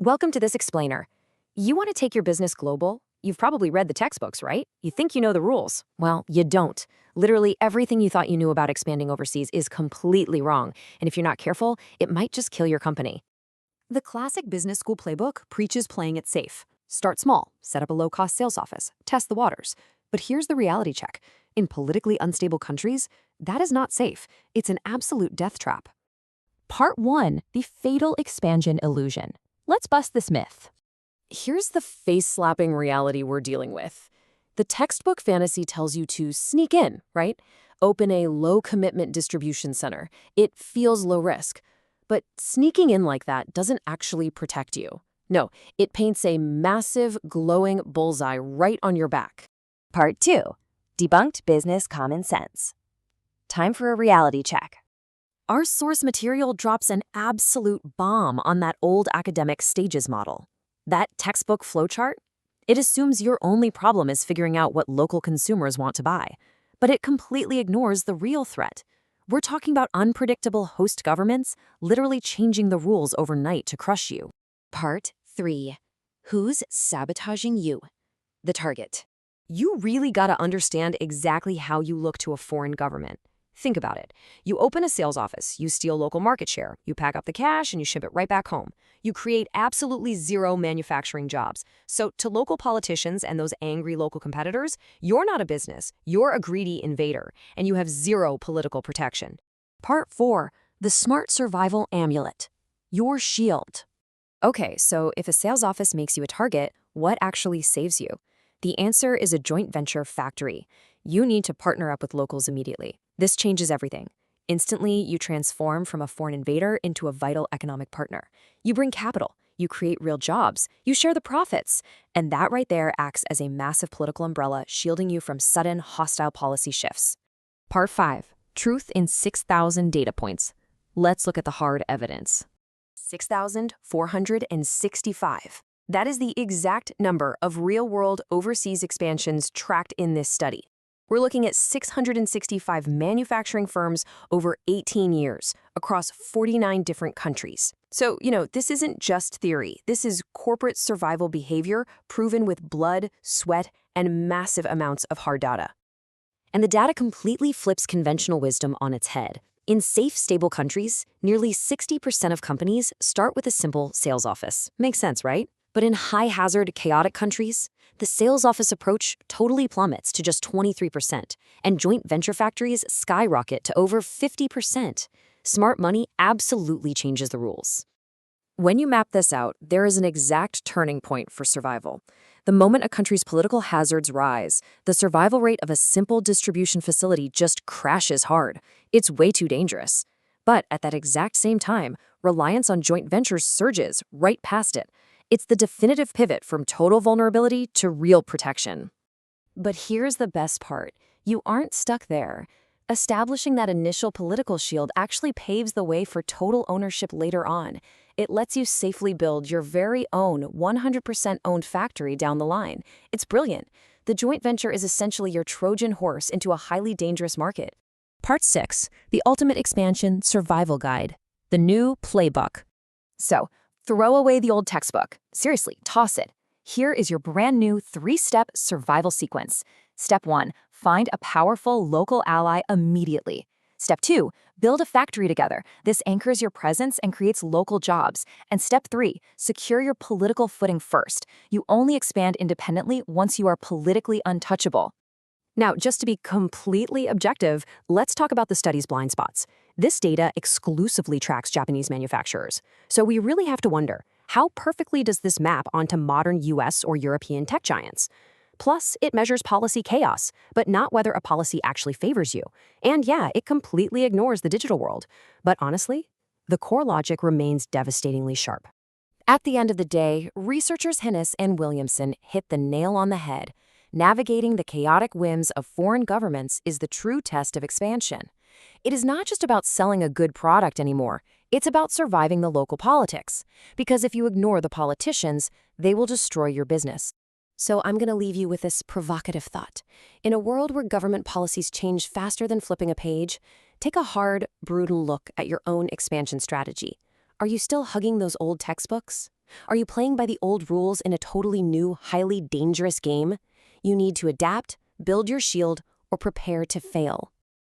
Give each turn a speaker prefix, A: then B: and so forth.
A: Welcome to this explainer. You want to take your business global? You've probably read the textbooks, right? You think you know the rules. Well, you don't. Literally everything you thought you knew about expanding overseas is completely wrong, and if you're not careful, it might just kill your company. The classic business school playbook preaches playing it safe. Start small, set up a low-cost sales office, test the waters. But here's the reality check. In politically unstable countries, that is not safe. It's an absolute death trap.
B: Part 1. The Fatal Expansion Illusion. Let's bust this myth.
A: Here's the face-slapping reality we're dealing with. The textbook fantasy tells you to sneak in, right? Open a low-commitment distribution center. It feels low risk. But sneaking in like that doesn't actually protect you. No, it paints a massive, glowing bullseye right on your back.
C: Part 2. Debunked Business Common Sense. Time for a reality check.
A: Our source material drops an absolute bomb on that old academic stages model. That textbook flowchart? It assumes your only problem is figuring out what local consumers want to buy. But it completely ignores the real threat. We're talking about unpredictable host governments literally changing the rules overnight to crush you.
C: Part 3. Who's sabotaging you? The target.
A: You really gotta understand exactly how you look to a foreign government. Think about it. You open a sales office, you steal local market share, you pack up the cash and you ship it right back home. You create absolutely zero manufacturing jobs. So to local politicians and those angry local competitors, you're not a business, you're a greedy invader, and you have zero political protection. Part 4. The Smart Survival Amulet. Your shield. Okay, so if a sales office makes you a target, what actually saves you? The answer is a joint venture factory. You need to partner up with locals immediately. This changes everything. Instantly, you transform from a foreign invader into a vital economic partner. You bring capital, you create real jobs, you share the profits. And that right there acts as a massive political umbrella shielding you from sudden hostile policy shifts. Part 5. Truth in 6,000 data points. Let's look at the hard evidence. 6,465. That is the exact number of real-world overseas expansions tracked in this study. We're looking at 665 manufacturing firms over 18 years across 49 different countries. So, this isn't just theory. This is corporate survival behavior proven with blood, sweat, and massive amounts of hard data. And the data completely flips conventional wisdom on its head. In safe, stable countries, nearly 60% of companies start with a simple sales office. Makes sense, right? But in high-hazard, chaotic countries, the sales office approach totally plummets to just 23%, and joint venture factories skyrocket to over 50%. Smart money absolutely changes the rules. When you map this out, there is an exact turning point for survival. The moment a country's political hazards rise, the survival rate of a simple distribution facility just crashes hard. It's way too dangerous. But at that exact same time, reliance on joint ventures surges right past it. It's the definitive pivot from total vulnerability to real protection. But here's the best part. You aren't stuck there. Establishing that initial political shield actually paves the way for total ownership later on. It lets you safely build your very own 100% owned factory down the line. It's brilliant. The joint venture is essentially your Trojan horse into a highly dangerous market.
B: Part 6. The Ultimate Expansion Survival Guide. The New Playbook.
A: So, throw away the old textbook. Seriously, toss it. Here is your brand new 3-step survival sequence. Step 1, find a powerful local ally immediately. Step 2, build a factory together. This anchors your presence and creates local jobs. And step 3, secure your political footing first. You only expand independently once you are politically untouchable. Now, just to be completely objective, let's talk about the study's blind spots. This data exclusively tracks Japanese manufacturers. So we really have to wonder, how perfectly does this map onto modern US or European tech giants? Plus, it measures policy chaos, but not whether a policy actually favors you. And yeah, it completely ignores the digital world. But honestly, the core logic remains devastatingly sharp. At the end of the day, researchers Henisz and Williamson hit the nail on the head. Navigating the chaotic whims of foreign governments is the true test of expansion. It is not just about selling a good product anymore. It's about surviving the local politics. Because if you ignore the politicians, they will destroy your business. So I'm going to leave you with this provocative thought. In a world where government policies change faster than flipping a page, take a hard, brutal look at your own expansion strategy. Are you still hugging those old textbooks? Are you playing by the old rules in a totally new, highly dangerous game? You need to adapt, build your shield, or prepare to fail.